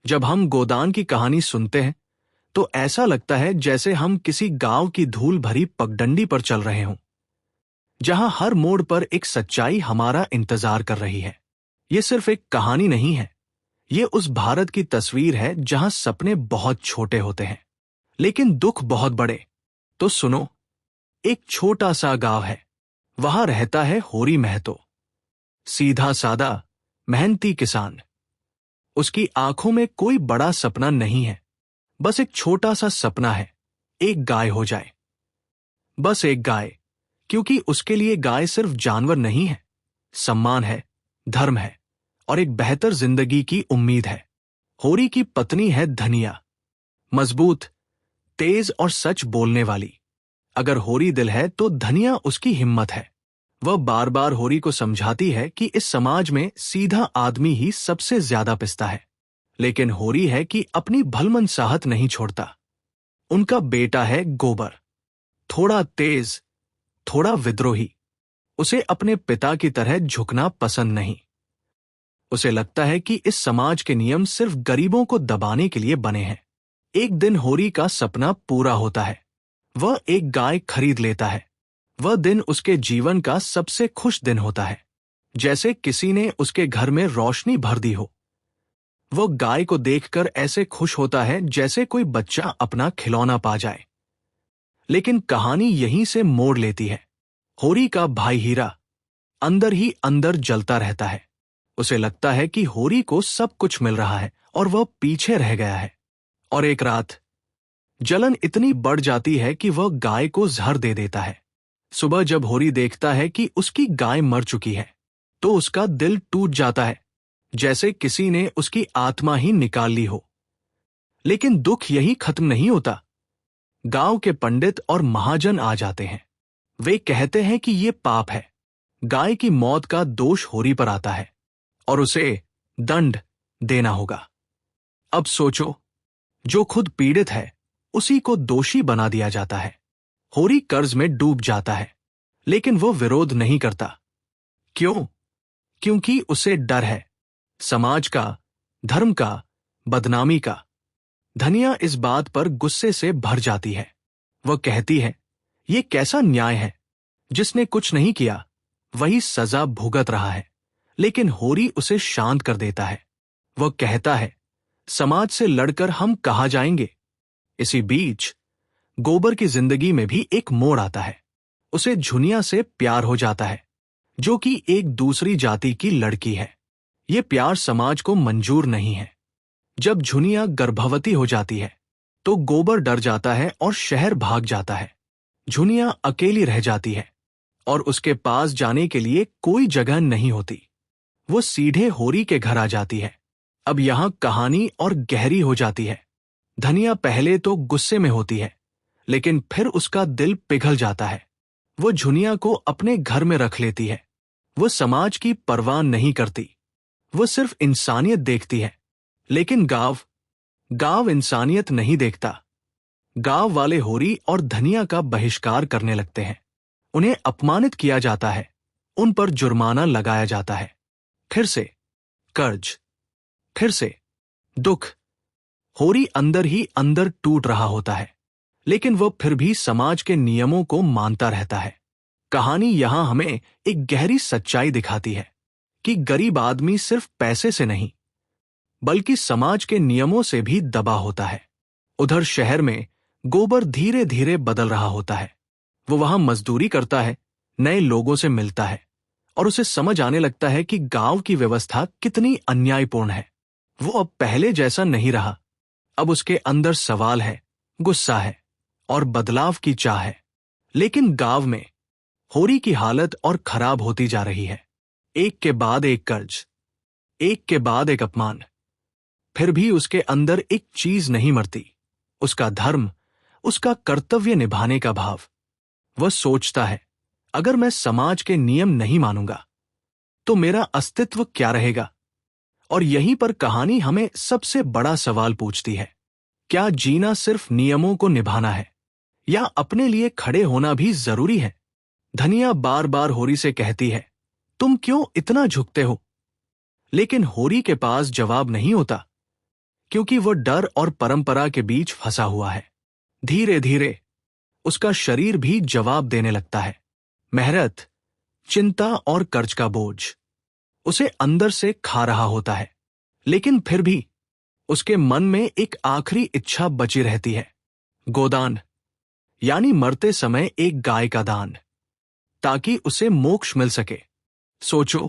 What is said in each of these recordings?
जब हम गोदान की कहानी सुनते हैं तो ऐसा लगता है जैसे हम किसी गांव की धूल भरी पगडंडी पर चल रहे हों, जहां हर मोड़ पर एक सच्चाई हमारा इंतजार कर रही है। ये सिर्फ एक कहानी नहीं है, ये उस भारत की तस्वीर है जहां सपने बहुत छोटे होते हैं लेकिन दुख बहुत बड़े। तो सुनो, एक छोटा सा गांव है, वहां रहता है होरी महतो। सीधा सादा, मेहनती किसान। उसकी आंखों में कोई बड़ा सपना नहीं है, बस एक छोटा सा सपना है, एक गाय हो जाए। बस एक गाय, क्योंकि उसके लिए गाय सिर्फ जानवर नहीं है, सम्मान है, धर्म है और एक बेहतर जिंदगी की उम्मीद है। होरी की पत्नी है धनिया, मजबूत, तेज और सच बोलने वाली। अगर होरी दिल है तो धनिया उसकी हिम्मत है। वह बार बार होरी को समझाती है कि इस समाज में सीधा आदमी ही सबसे ज्यादा पिसता है, लेकिन होरी है कि अपनी भलमनसाहत नहीं छोड़ता। उनका बेटा है गोबर, थोड़ा तेज, थोड़ा विद्रोही। उसे अपने पिता की तरह झुकना पसंद नहीं। उसे लगता है कि इस समाज के नियम सिर्फ गरीबों को दबाने के लिए बने हैं। एक दिन होरी का सपना पूरा होता है। वह एक गाय खरीद लेता है। वह दिन उसके जीवन का सबसे खुश दिन होता है, जैसे किसी ने उसके घर में रोशनी भर दी हो। वो गाय को देखकर ऐसे खुश होता है जैसे कोई बच्चा अपना खिलौना पा जाए। लेकिन कहानी यहीं से मोड़ लेती है। होरी का भाई हीरा अंदर ही अंदर जलता रहता है। उसे लगता है कि होरी को सब कुछ मिल रहा है और वह पीछे रह गया है। और एक रात जलन इतनी बढ़ जाती है कि वह गाय को जहर दे देता है। सुबह जब होरी देखता है कि उसकी गाय मर चुकी है तो उसका दिल टूट जाता है, जैसे किसी ने उसकी आत्मा ही निकाल ली हो। लेकिन दुख यही खत्म नहीं होता। गांव के पंडित और महाजन आ जाते हैं। वे कहते हैं कि ये पाप है, गाय की मौत का दोष होरी पर आता है और उसे दंड देना होगा। अब सोचो, जो खुद पीड़ित है उसी को दोषी बना दिया जाता है। होरी कर्ज में डूब जाता है, लेकिन वो विरोध नहीं करता। क्यों? क्योंकि उसे डर है, समाज का, धर्म का, बदनामी का। धनिया इस बात पर गुस्से से भर जाती है। वह कहती है, ये कैसा न्याय है? जिसने कुछ नहीं किया वही सजा भुगत रहा है। लेकिन होरी उसे शांत कर देता है। वह कहता है, समाज से लड़कर हम कहाँ जाएंगे? इसी बीच गोबर की जिंदगी में भी एक मोड़ आता है। उसे झुनिया से प्यार हो जाता है, जो कि एक दूसरी जाति की लड़की है। ये प्यार समाज को मंजूर नहीं है। जब झुनिया गर्भवती हो जाती है तो गोबर डर जाता है और शहर भाग जाता है। झुनिया अकेली रह जाती है और उसके पास जाने के लिए कोई जगह नहीं होती। वो सीधे होरी के घर आ जाती है। अब यहां कहानी और गहरी हो जाती है। धनिया पहले तो गुस्से में होती है, लेकिन फिर उसका दिल पिघल जाता है। वो झुनिया को अपने घर में रख लेती है। वो समाज की परवाह नहीं करती, वो सिर्फ इंसानियत देखती है। लेकिन गांव इंसानियत नहीं देखता। गांव वाले होरी और धनिया का बहिष्कार करने लगते हैं। उन्हें अपमानित किया जाता है, उन पर जुर्माना लगाया जाता है। फिर से कर्ज, फिर से दुख। होरी अंदर ही अंदर टूट रहा होता है, लेकिन वह फिर भी समाज के नियमों को मानता रहता है। कहानी यहां हमें एक गहरी सच्चाई दिखाती है कि गरीब आदमी सिर्फ पैसे से नहीं, बल्कि समाज के नियमों से भी दबा होता है। उधर शहर में गोबर धीरे धीरे बदल रहा होता है। वो वहां मजदूरी करता है, नए लोगों से मिलता है और उसे समझ आने लगता है कि गांव की व्यवस्था कितनी अन्यायपूर्ण है। वो अब पहले जैसा नहीं रहा। अब उसके अंदर सवाल है, गुस्सा है और बदलाव की चाह है। लेकिन गांव में होरी की हालत और खराब होती जा रही है। एक के बाद एक कर्ज, एक के बाद एक अपमान। फिर भी उसके अंदर एक चीज नहीं मरती, उसका धर्म, उसका कर्तव्य निभाने का भाव। वह सोचता है, अगर मैं समाज के नियम नहीं मानूंगा तो मेरा अस्तित्व क्या रहेगा? और यहीं पर कहानी हमें सबसे बड़ा सवाल पूछती है, क्या जीना सिर्फ नियमों को निभाना है या अपने लिए खड़े होना भी जरूरी है? धनिया बार बार होरी से कहती है, तुम क्यों इतना झुकते हो? लेकिन होरी के पास जवाब नहीं होता, क्योंकि वो डर और परंपरा के बीच फंसा हुआ है। धीरे धीरे उसका शरीर भी जवाब देने लगता है। मेहनत, चिंता और कर्ज का बोझ उसे अंदर से खा रहा होता है, लेकिन फिर भी उसके मन में एक आखिरी इच्छा बची रहती है, गोदान, यानी मरते समय एक गाय का दान, ताकि उसे मोक्ष मिल सके। सोचो,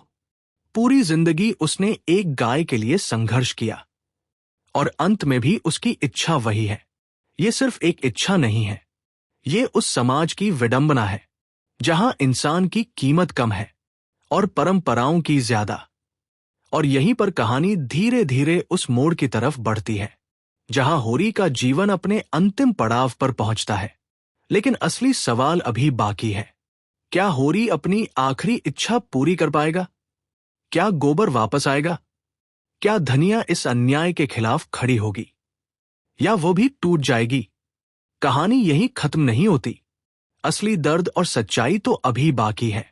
पूरी जिंदगी उसने एक गाय के लिए संघर्ष किया और अंत में भी उसकी इच्छा वही है। ये सिर्फ एक इच्छा नहीं है, ये उस समाज की विडंबना है जहां इंसान की कीमत कम है और परंपराओं की ज्यादा। और यहीं पर कहानी धीरे धीरे उस मोड़ की तरफ बढ़ती है जहां होरी का जीवन अपने अंतिम पड़ाव पर पहुंचता है। लेकिन असली सवाल अभी बाकी है। क्या होरी अपनी आखिरी इच्छा पूरी कर पाएगा? क्या गोबर वापस आएगा? क्या धनिया इस अन्याय के खिलाफ खड़ी होगी, या वो भी टूट जाएगी? कहानी यहीं खत्म नहीं होती। असली दर्द और सच्चाई तो अभी बाकी है।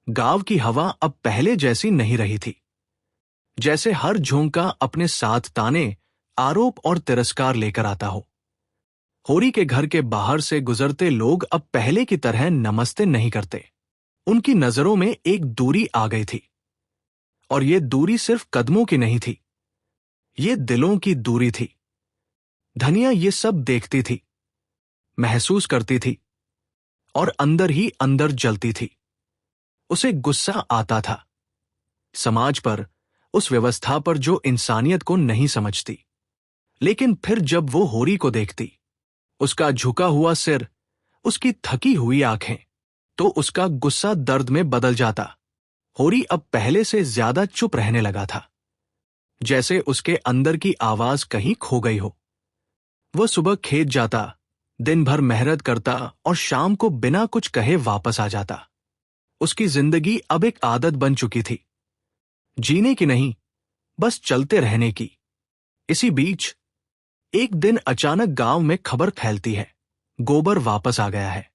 गांव की हवा अब पहले जैसी नहीं रही थी। जैसे हर झोंका अपने साथ ताने, आरोप और तिरस्कार लेकर आता हो। होरी के घर के बाहर से गुजरते लोग अब पहले की तरह नमस्ते नहीं करते। उनकी नजरों में एक दूरी आ गई थी, और ये दूरी सिर्फ कदमों की नहीं थी, ये दिलों की दूरी थी। धनिया ये सब देखती थी, महसूस करती थी, और अंदर ही अंदर जलती थी। उसे गुस्सा आता था, समाज पर, उस व्यवस्था पर जो इंसानियत को नहीं समझती। लेकिन फिर जब वो होरी को देखती, उसका झुका हुआ सिर, उसकी थकी हुई आंखें, तो उसका गुस्सा दर्द में बदल जाता। होरी अब पहले से ज्यादा चुप रहने लगा था, जैसे उसके अंदर की आवाज कहीं खो गई हो। वह सुबह खेत जाता, दिन भर मेहनत करता और शाम को बिना कुछ कहे वापस आ जाता। उसकी जिंदगी अब एक आदत बन चुकी थी, जीने की नहीं, बस चलते रहने की। इसी बीच एक दिन अचानक गांव में खबर फैलती है, गोबर वापस आ गया है।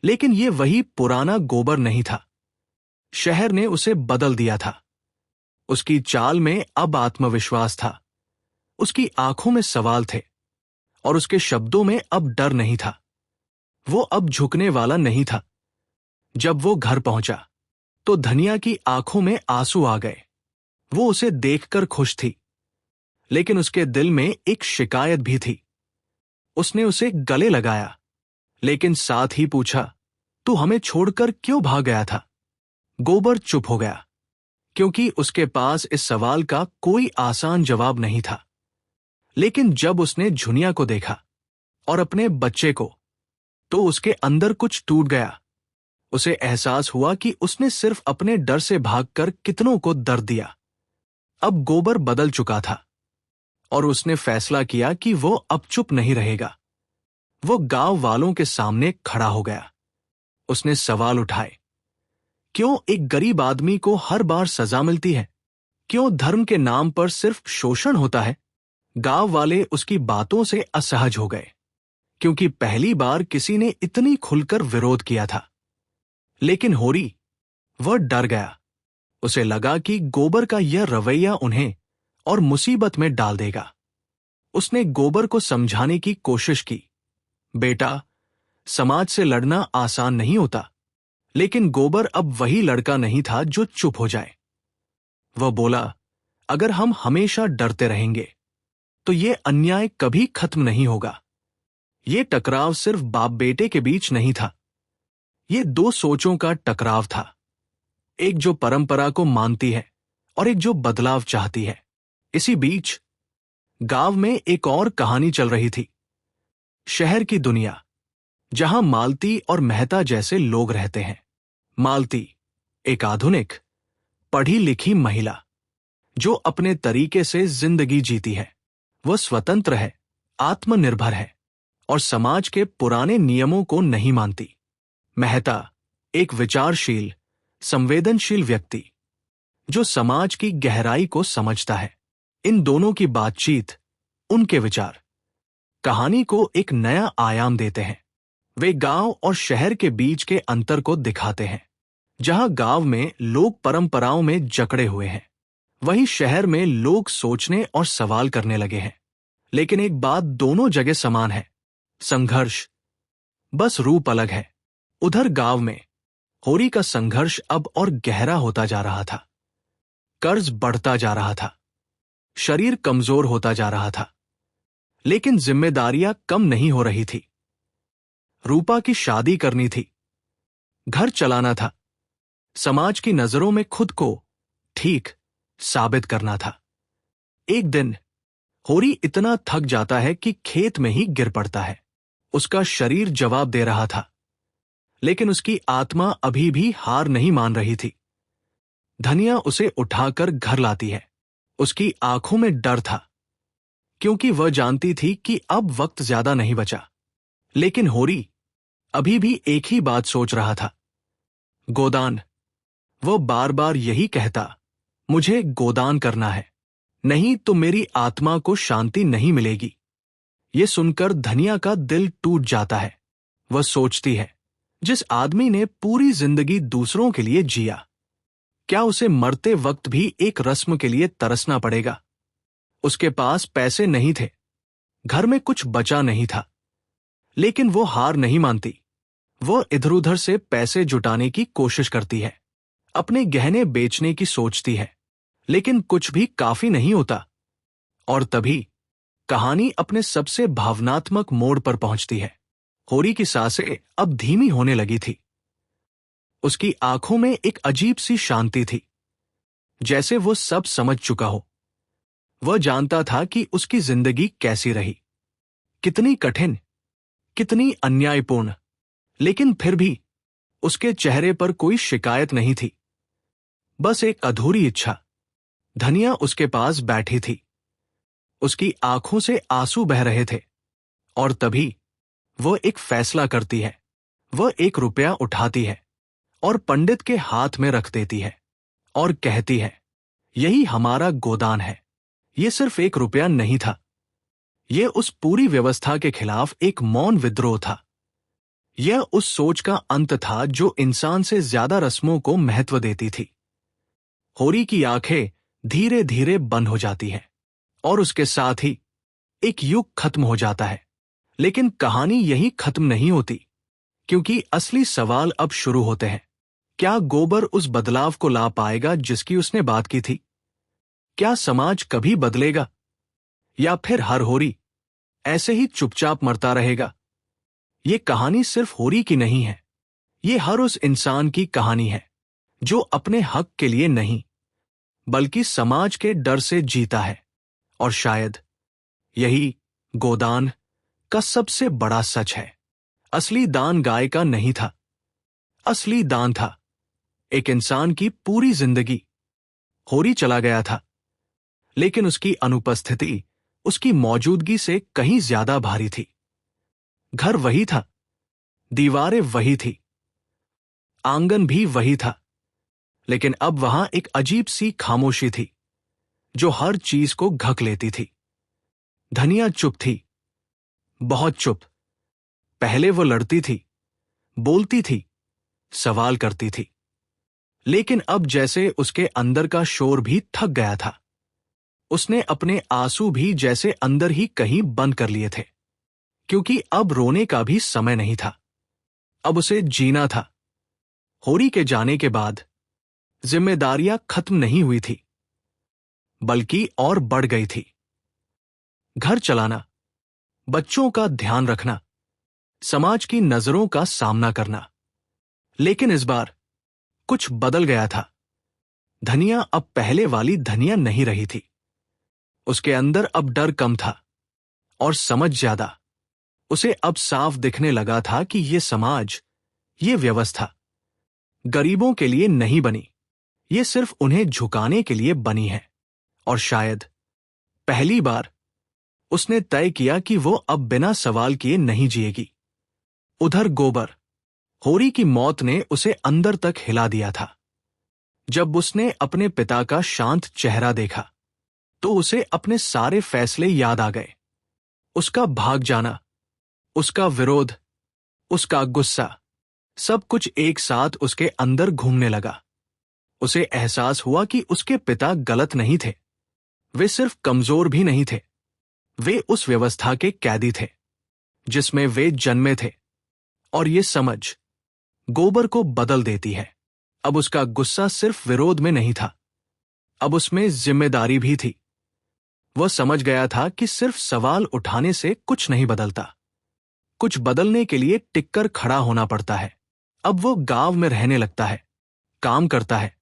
लेकिन ये वही पुराना गोबर नहीं था। शहर ने उसे बदल दिया था। उसकी चाल में अब आत्मविश्वास था, उसकी आंखों में सवाल थे, और उसके शब्दों में अब डर नहीं था। वो अब झुकने वाला नहीं था। जब वो घर पहुंचा तो धनिया की आंखों में आंसू आ गए। वो उसे देखकर खुश थी, लेकिन उसके दिल में एक शिकायत भी थी। उसने उसे गले लगाया, लेकिन साथ ही पूछा, तू हमें छोड़कर क्यों भाग गया था? गोबर चुप हो गया, क्योंकि उसके पास इस सवाल का कोई आसान जवाब नहीं था। लेकिन जब उसने झुनिया को देखा और अपने बच्चे को, तो उसके अंदर कुछ टूट गया। उसे एहसास हुआ कि उसने सिर्फ अपने डर से भागकर कितनों को दर्द दिया। अब गोबर बदल चुका था, और उसने फैसला किया कि वो अब चुप नहीं रहेगा। वो गांव वालों के सामने खड़ा हो गया। उसने सवाल उठाए, क्यों एक गरीब आदमी को हर बार सजा मिलती है? क्यों धर्म के नाम पर सिर्फ शोषण होता है? गांव वाले उसकी बातों से असहज हो गए, क्योंकि पहली बार किसी ने इतनी खुलकर विरोध किया था। लेकिन होरी, वह डर गया। उसे लगा कि गोबर का यह रवैया उन्हें और मुसीबत में डाल देगा। उसने गोबर को समझाने की कोशिश की, बेटा, समाज से लड़ना आसान नहीं होता। लेकिन गोबर अब वही लड़का नहीं था जो चुप हो जाए। वह बोला, अगर हम हमेशा डरते रहेंगे तो ये अन्याय कभी खत्म नहीं होगा। ये टकराव सिर्फ बाप बेटे के बीच नहीं था, ये दो सोचों का टकराव था। एक जो परंपरा को मानती है और एक जो बदलाव चाहती है। इसी बीच गांव में एक और कहानी चल रही थी। शहर की दुनिया, जहां मालती और मेहता जैसे लोग रहते हैं। मालती, एक आधुनिक, पढ़ी लिखी महिला जो अपने तरीके से जिंदगी जीती है। वह स्वतंत्र है, आत्मनिर्भर है और समाज के पुराने नियमों को नहीं मानती। मेहता, एक विचारशील, संवेदनशील व्यक्ति जो समाज की गहराई को समझता है। इन दोनों की बातचीत, उनके विचार कहानी को एक नया आयाम देते हैं। वे गांव और शहर के बीच के अंतर को दिखाते हैं। जहां गांव में लोग परंपराओं में जकड़े हुए हैं, वहीं शहर में लोग सोचने और सवाल करने लगे हैं। लेकिन एक बात दोनों जगह समान है, संघर्ष, बस रूप अलग है। उधर गांव में होरी का संघर्ष अब और गहरा होता जा रहा था। कर्ज बढ़ता जा रहा था, शरीर कमजोर होता जा रहा था, लेकिन जिम्मेदारियां कम नहीं हो रही थी। रूपा की शादी करनी थी, घर चलाना था, समाज की नजरों में खुद को ठीक साबित करना था। एक दिन होरी इतना थक जाता है कि खेत में ही गिर पड़ता है। उसका शरीर जवाब दे रहा था, लेकिन उसकी आत्मा अभी भी हार नहीं मान रही थी। धनिया उसे उठाकर घर लाती है। उसकी आंखों में डर था, क्योंकि वह जानती थी कि अब वक्त ज्यादा नहीं बचा। लेकिन होरी अभी भी एक ही बात सोच रहा था, गोदान। वह बार बार यही कहता, मुझे गोदान करना है, नहीं तो मेरी आत्मा को शांति नहीं मिलेगी। ये सुनकर धनिया का दिल टूट जाता है। वह सोचती है, जिस आदमी ने पूरी जिंदगी दूसरों के लिए जिया, क्या उसे मरते वक्त भी एक रस्म के लिए तरसना पड़ेगा? उसके पास पैसे नहीं थे, घर में कुछ बचा नहीं था, लेकिन वो हार नहीं मानती। वो इधर उधर से पैसे जुटाने की कोशिश करती है, अपने गहने बेचने की सोचती है, लेकिन कुछ भी काफी नहीं होता। और तभी कहानी अपने सबसे भावनात्मक मोड़ पर पहुंचती है। होरी की सांसें अब धीमी होने लगी थी। उसकी आंखों में एक अजीब सी शांति थी, जैसे वो सब समझ चुका हो। वह जानता था कि उसकी जिंदगी कैसी रही, कितनी कठिन, कितनी अन्यायपूर्ण, लेकिन फिर भी उसके चेहरे पर कोई शिकायत नहीं थी, बस एक अधूरी इच्छा। धनिया उसके पास बैठी थी, उसकी आंखों से आंसू बह रहे थे। और तभी वह एक फैसला करती है। वह 1 रुपया उठाती है और पंडित के हाथ में रख देती है और कहती है, यही हमारा गोदान है। यह सिर्फ 1 रुपया नहीं था, यह उस पूरी व्यवस्था के खिलाफ एक मौन विद्रोह था। यह उस सोच का अंत था जो इंसान से ज्यादा रस्मों को महत्व देती थी। होरी की आंखें धीरे धीरे बंद हो जाती हैं और उसके साथ ही एक युग खत्म हो जाता है। लेकिन कहानी यही खत्म नहीं होती, क्योंकि असली सवाल अब शुरू होते हैं। क्या गोबर उस बदलाव को ला पाएगा जिसकी उसने बात की थी? क्या समाज कभी बदलेगा, या फिर हर होरी ऐसे ही चुपचाप मरता रहेगा? ये कहानी सिर्फ होरी की नहीं है, ये हर उस इंसान की कहानी है जो अपने हक के लिए नहीं, बल्कि समाज के डर से जीता है। और शायद यही गोदान का सबसे बड़ा सच है। असली दान गाय का नहीं था, असली दान था एक इंसान की पूरी जिंदगी। होरी चला गया था, लेकिन उसकी अनुपस्थिति उसकी मौजूदगी से कहीं ज्यादा भारी थी। घर वही था, दीवारें वही थी, आंगन भी वही था, लेकिन अब वहां एक अजीब सी खामोशी थी जो हर चीज को ढक लेती थी। धनिया चुप थी, बहुत चुप। पहले वो लड़ती थी, बोलती थी, सवाल करती थी, लेकिन अब जैसे उसके अंदर का शोर भी थक गया था। उसने अपने आंसू भी जैसे अंदर ही कहीं बंद कर लिए थे, क्योंकि अब रोने का भी समय नहीं था, अब उसे जीना था। होरी के जाने के बाद जिम्मेदारियां खत्म नहीं हुई थी, बल्कि और बढ़ गई थी। घर चलाना, बच्चों का ध्यान रखना, समाज की नजरों का सामना करना। लेकिन इस बार कुछ बदल गया था। धनिया अब पहले वाली धनिया नहीं रही थी। उसके अंदर अब डर कम था और समझ ज्यादा। उसे अब साफ दिखने लगा था कि ये समाज, ये व्यवस्था गरीबों के लिए नहीं बनी, ये सिर्फ उन्हें झुकाने के लिए बनी है। और शायद पहली बार उसने तय किया कि वो अब बिना सवाल किए नहीं जिएगी। उधर गोबर, होरी की मौत ने उसे अंदर तक हिला दिया था। जब उसने अपने पिता का शांत चेहरा देखा, तो उसे अपने सारे फैसले याद आ गए। उसका भाग जाना, उसका विरोध, उसका गुस्सा, सब कुछ एक साथ उसके अंदर घूमने लगा। उसे एहसास हुआ कि उसके पिता गलत नहीं थे, वे सिर्फ कमजोर भी नहीं थे, वे उस व्यवस्था के कैदी थे जिसमें वे जन्मे थे, और ये समझ गोबर को बदल देती है। अब उसका गुस्सा सिर्फ विरोध में नहीं था, अब उसमें जिम्मेदारी भी थी। वह समझ गया था कि सिर्फ सवाल उठाने से कुछ नहीं बदलता, कुछ बदलने के लिए टिककर खड़ा होना पड़ता है। अब वो गांव में रहने लगता है, काम करता है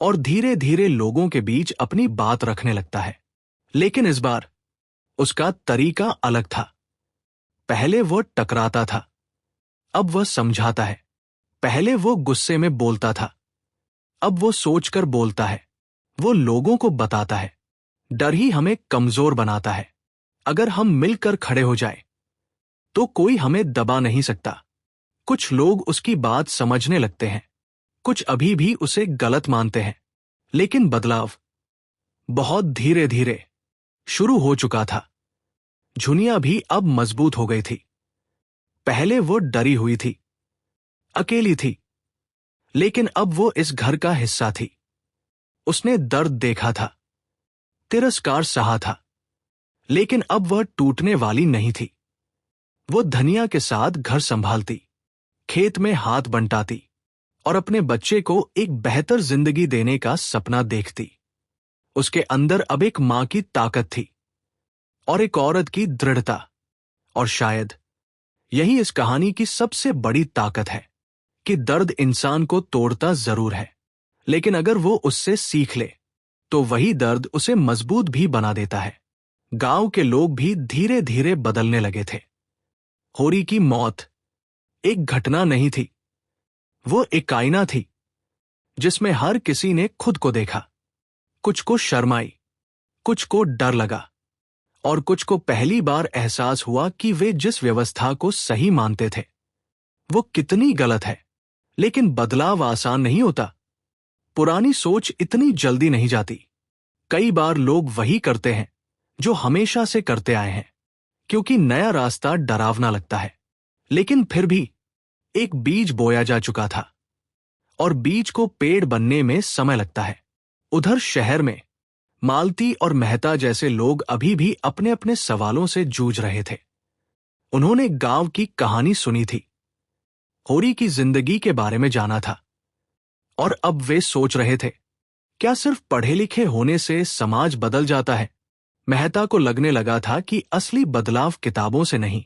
और धीरे धीरे लोगों के बीच अपनी बात रखने लगता है। लेकिन इस बार उसका तरीका अलग था। पहले वो टकराता था, अब वह समझाता है। पहले वो गुस्से में बोलता था, अब वो सोचकर बोलता है। वो लोगों को बताता है, डर ही हमें कमजोर बनाता है। अगर हम मिलकर खड़े हो जाए तो कोई हमें दबा नहीं सकता। कुछ लोग उसकी बात समझने लगते हैं, कुछ अभी भी उसे गलत मानते हैं। लेकिन बदलाव बहुत धीरे धीरे शुरू हो चुका था। झुनिया भी अब मजबूत हो गई थी। पहले वो डरी हुई थी, अकेली थी, लेकिन अब वो इस घर का हिस्सा थी। उसने दर्द देखा था, तिरस्कार सहा था, लेकिन अब वह टूटने वाली नहीं थी। वो धनिया के साथ घर संभालती, खेत में हाथ बंटाती और अपने बच्चे को एक बेहतर जिंदगी देने का सपना देखती। उसके अंदर अब एक मां की ताकत थी और एक औरत की दृढ़ता। और शायद यही इस कहानी की सबसे बड़ी ताकत है कि दर्द इंसान को तोड़ता जरूर है, लेकिन अगर वो उससे सीख ले तो वही दर्द उसे मजबूत भी बना देता है। गांव के लोग भी धीरे धीरे बदलने लगे थे। होरी की मौत एक घटना नहीं थी, वो एक आईना थी जिसमें हर किसी ने खुद को देखा। कुछ को शर्म आई, कुछ को डर लगा और कुछ को पहली बार एहसास हुआ कि वे जिस व्यवस्था को सही मानते थे वो कितनी गलत है। लेकिन बदलाव आसान नहीं होता। पुरानी सोच इतनी जल्दी नहीं जाती। कई बार लोग वही करते हैं जो हमेशा से करते आए हैं, क्योंकि नया रास्ता डरावना लगता है। लेकिन फिर भी एक बीज बोया जा चुका था और बीज को पेड़ बनने में समय लगता है। उधर शहर में मालती और मेहता जैसे लोग अभी भी अपने अपने सवालों से जूझ रहे थे। उन्होंने गांव की कहानी सुनी थी, होरी की जिंदगी के बारे में जाना था, और अब वे सोच रहे थे, क्या सिर्फ पढ़े लिखे होने से समाज बदल जाता है? मेहता को लगने लगा था कि असली बदलाव किताबों से नहीं,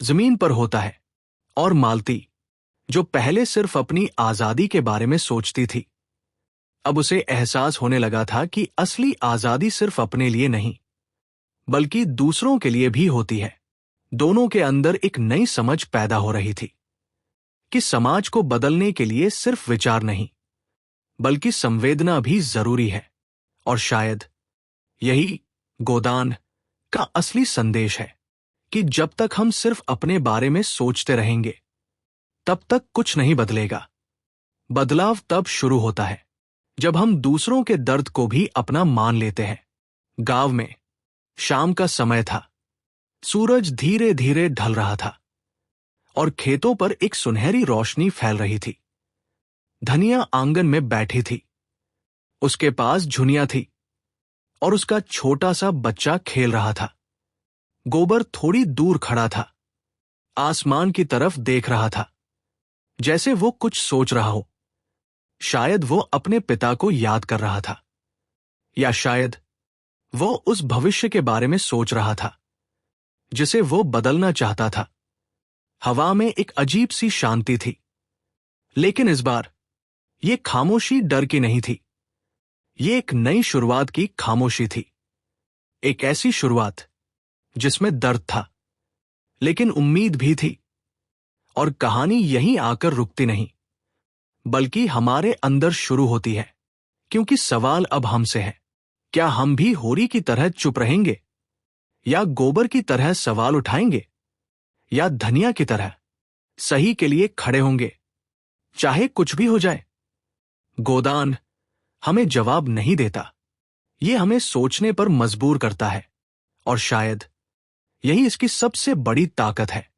जमीन पर होता है। और मालती, जो पहले सिर्फ अपनी आजादी के बारे में सोचती थी, अब उसे एहसास होने लगा था कि असली आजादी सिर्फ अपने लिए नहीं, बल्कि दूसरों के लिए भी होती है। दोनों के अंदर एक नई समझ पैदा हो रही थी कि समाज को बदलने के लिए सिर्फ विचार नहीं, बल्कि संवेदना भी जरूरी है। और शायद यही गोदान का असली संदेश है कि जब तक हम सिर्फ अपने बारे में सोचते रहेंगे, तब तक कुछ नहीं बदलेगा। बदलाव तब शुरू होता है जब हम दूसरों के दर्द को भी अपना मान लेते हैं। गांव में शाम का समय था। सूरज धीरे धीरे ढल रहा था और खेतों पर एक सुनहरी रोशनी फैल रही थी। धनिया आंगन में बैठी थी। उसके पास झुनिया थी और उसका छोटा सा बच्चा खेल रहा था। गोबर थोड़ी दूर खड़ा था, आसमान की तरफ देख रहा था, जैसे वो कुछ सोच रहा हो। शायद वो अपने पिता को याद कर रहा था, या शायद वो उस भविष्य के बारे में सोच रहा था जिसे वो बदलना चाहता था। हवा में एक अजीब सी शांति थी, लेकिन इस बार ये खामोशी डर की नहीं थी। ये एक नई शुरुआत की खामोशी थी। एक ऐसी शुरुआत जिसमें दर्द था, लेकिन उम्मीद भी थी। और कहानी यहीं आकर रुकती नहीं, बल्कि हमारे अंदर शुरू होती है। क्योंकि सवाल अब हमसे है, क्या हम भी होरी की तरह चुप रहेंगे, या गोबर की तरह सवाल उठाएंगे, या धनिया की तरह सही के लिए खड़े होंगे, चाहे कुछ भी हो जाए? गोदान हमें जवाब नहीं देता, ये हमें सोचने पर मजबूर करता है। और शायद यही इसकी सबसे बड़ी ताकत है।